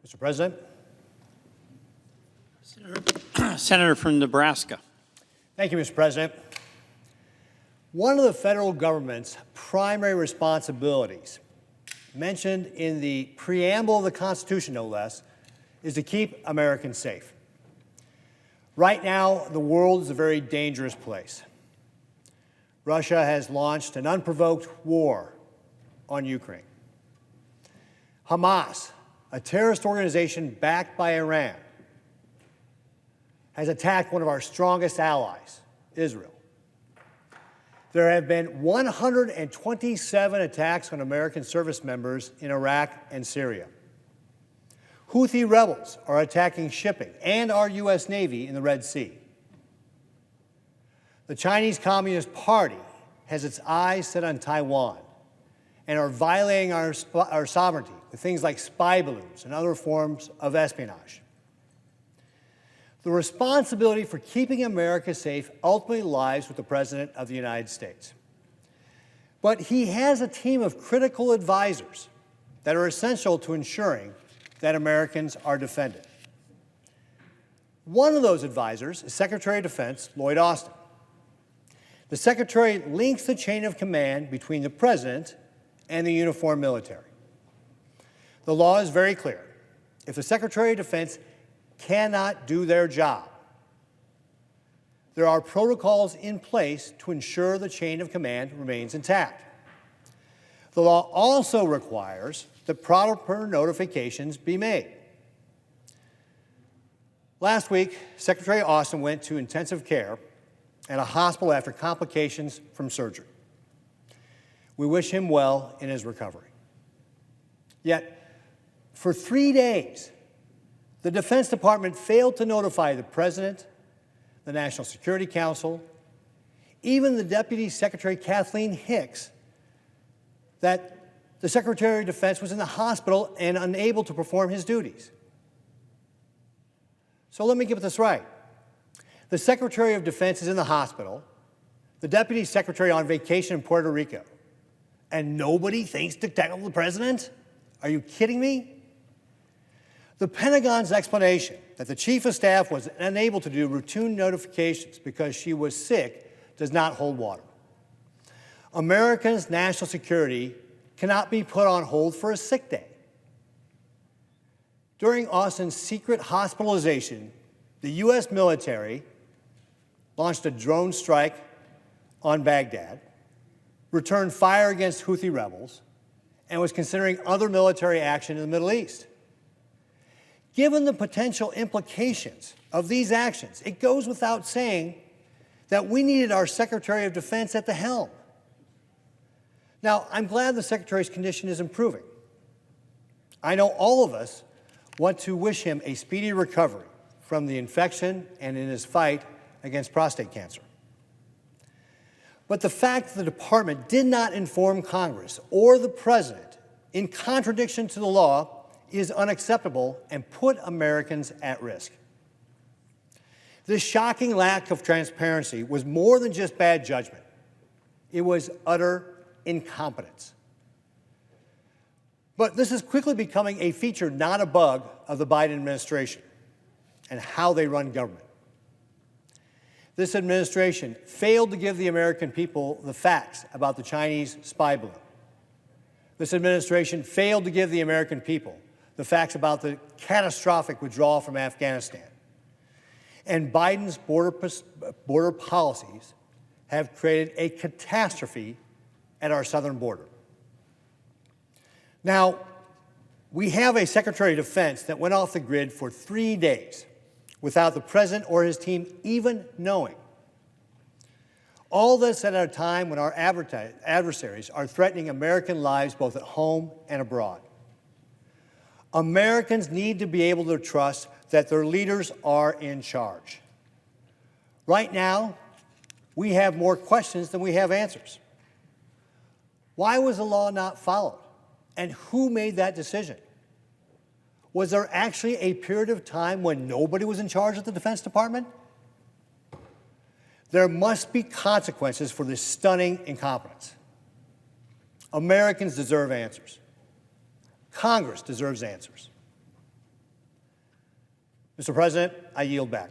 Mr. President. Senator from Nebraska. Thank you, Mr. President. One of the federal government's primary responsibilities, mentioned in the preamble of the Constitution, no less, is to keep Americans safe. Right now, the world is a very dangerous place. Russia has launched an unprovoked war on Ukraine. Hamas, a terrorist organization backed by Iran, has attacked one of our strongest allies, Israel. There have been 127 attacks on American service members in Iraq and Syria. Houthi rebels are attacking shipping and our U.S. Navy in the Red Sea. The Chinese Communist Party has its eyes set on Taiwan and are violating our sovereignty with things like spy balloons and other forms of espionage. The responsibility for keeping America safe ultimately lies with the President of the United States. But he has a team of critical advisors that are essential to ensuring that Americans are defended. One of those advisors is Secretary of Defense Lloyd Austin. The Secretary links the chain of command between the President and the uniformed military. The law is very clear. If the Secretary of Defense cannot do their job, there are protocols in place to ensure the chain of command remains intact. The law also requires that proper notifications be made. Last week, Secretary Austin went to intensive care at a hospital after complications from surgery. We wish him well in his recovery. Yet, for 3 days, the Defense Department failed to notify the President, the National Security Council, even the Deputy Secretary Kathleen Hicks, that the Secretary of Defense was in the hospital and unable to perform his duties. So let me get this right. The Secretary of Defense is in the hospital, the Deputy Secretary on vacation in Puerto Rico, and nobody thinks to tackle the President? Are you kidding me? The Pentagon's explanation that the Chief of Staff was unable to do routine notifications because she was sick does not hold water. Americans' national security cannot be put on hold for a sick day. During Austin's secret hospitalization, the U.S. military launched a drone strike on Baghdad, returned fire against Houthi rebels, and was considering other military action in the Middle East. Given the potential implications of these actions, it goes without saying that we needed our Secretary of Defense at the helm. Now, I'm glad the Secretary's condition is improving. I know all of us want to wish him a speedy recovery from the infection and in his fight against prostate cancer. But the fact that the Department did not inform Congress or the President in contradiction to the law is unacceptable and put Americans at risk. This shocking lack of transparency was more than just bad judgment. It was utter incompetence. But this is quickly becoming a feature, not a bug, of the Biden administration and how they run government. This administration failed to give the American people the facts about the Chinese spy balloon. This administration failed to give the American people the facts about the catastrophic withdrawal from Afghanistan. And Biden's border policies have created a catastrophe at our southern border. Now, we have a Secretary of Defense that went off the grid for 3 days without the President or his team even knowing. All this at a time when our adversaries are threatening American lives both at home and abroad. Americans need to be able to trust that their leaders are in charge. Right now, we have more questions than we have answers. Why was the law not followed? And who made that decision? Was there actually a period of time when nobody was in charge of the Defense Department? There must be consequences for this stunning incompetence. Americans deserve answers. Congress deserves answers. Mr. President, I yield back.